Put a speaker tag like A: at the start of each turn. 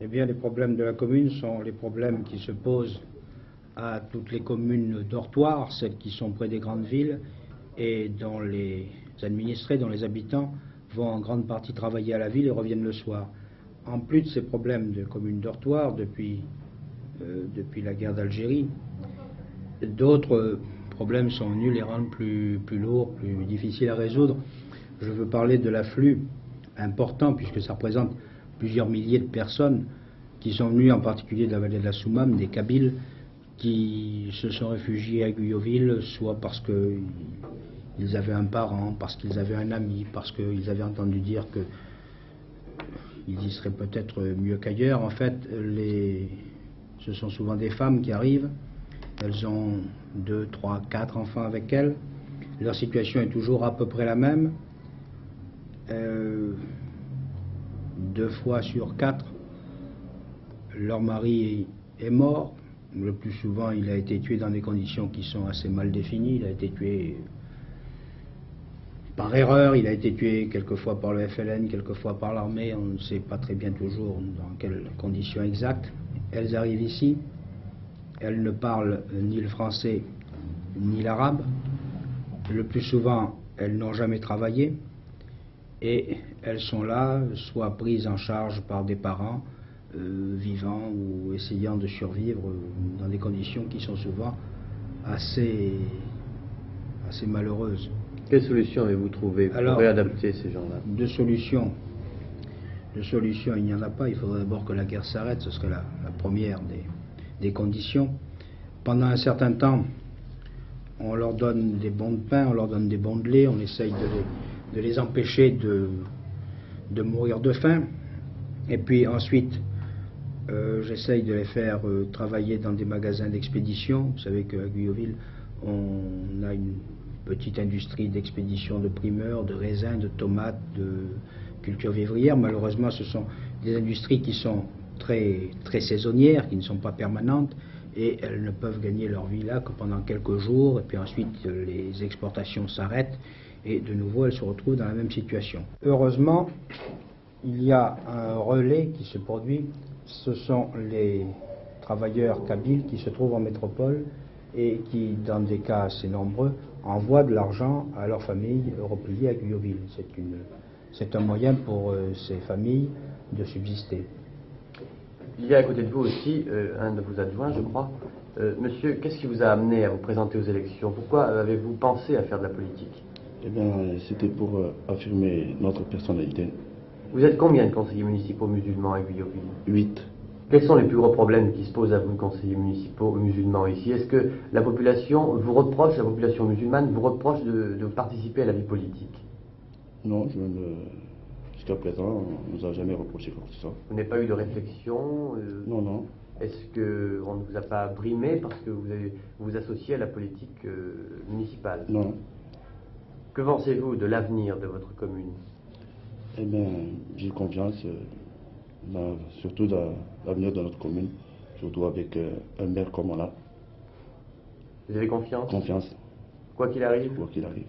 A: Eh bien, les problèmes de la commune sont les problèmes qui se posent à toutes les communes dortoirs, celles qui sont près des grandes villes et dont les administrés, dont les habitants vont en grande partie travailler à la ville et reviennent le soir. En plus de ces problèmes de communes dortoirs depuis la guerre d'Algérie, d'autres problèmes sont venus les rendre plus lourds, plus difficiles à résoudre. Je veux parler de l'afflux important, puisque ça représente plusieurs milliers de personnes qui sont venues, en particulier de la vallée de la Soumam, des Kabyles, qui se sont réfugiés à Guyotville, soit parce qu'ils avaient un parent, parce qu'ils avaient un ami, parce qu'ils avaient entendu dire qu'ils y seraient peut-être mieux qu'ailleurs. En fait, ce sont souvent des femmes qui arrivent. Elles ont 2, 3, 4 enfants avec elles. Leur situation est toujours à peu près la même. 2 fois sur 4, leur mari est mort. Le plus souvent, il a été tué dans des conditions qui sont assez mal définies. Il a été tué par erreur, il a été tué quelquefois par le FLN, quelquefois par l'armée. On ne sait pas très bien toujours dans quelles conditions exactes. Elles arrivent ici. Elles ne parlent ni le français ni l'arabe. Le plus souvent, elles n'ont jamais travaillé. Et elles sont là, soit prises en charge par des parents vivants ou essayant de survivre dans des conditions qui sont souvent assez malheureuses.
B: Quelle solution avez-vous trouvé pour réadapter ces gens-là?
A: De solutions, il n'y en a pas. Il faudrait d'abord que la guerre s'arrête, ce serait la première des conditions. Pendant un certain temps, on leur donne des bons de pain, on leur donne des bons de lait, on essaye de les empêcher de mourir de faim. Et puis ensuite, j'essaye de les faire travailler dans des magasins d'expédition. Vous savez qu'à Guyotville, on a une petite industrie d'expédition de primeurs, de raisins, de tomates, de cultures vivrières. Malheureusement, ce sont des industries qui sont très, très saisonnières, qui ne sont pas permanentes, et elles ne peuvent gagner leur vie là que pendant quelques jours, et puis ensuite les exportations s'arrêtent, et de nouveau elles se retrouvent dans la même situation. Heureusement, il y a un relais qui se produit. Ce sont les travailleurs kabyles qui se trouvent en métropole et qui, dans des cas assez nombreux, envoient de l'argent à leurs familles repliées à Guyotville. C'est un moyen pour ces familles de subsister.
B: Il y a à côté de vous aussi un de vos adjoints, je crois. Monsieur, qu'est-ce qui vous a amené à vous présenter aux élections? Pourquoi avez-vous pensé à faire de la politique?
C: Eh bien, c'était pour affirmer notre personnalité.
B: Vous êtes combien de conseillers municipaux musulmans à Guyotville?
C: 8.
B: Quels sont les plus gros problèmes qui se posent à vous, conseillers municipaux musulmans ici? Est-ce que la population vous reproche, la population musulmane vous reproche de participer à la vie politique?
C: Non, jusqu'à présent, on ne nous a jamais reproché quoi que ce soit.
B: Vous n'avez pas eu de réflexion?
C: Non, non.
B: Est-ce qu'on ne vous a pas brimé parce que vous vous associez à la politique municipale?
C: Non.
B: Que pensez-vous de l'avenir de votre commune?
C: Eh bien, j'ai confiance, surtout dans l'avenir de notre commune, surtout avec un maire comme on a.
B: Vous avez confiance?
C: Confiance.
B: Quoi qu'il arrive?
C: Quoi qu'il arrive.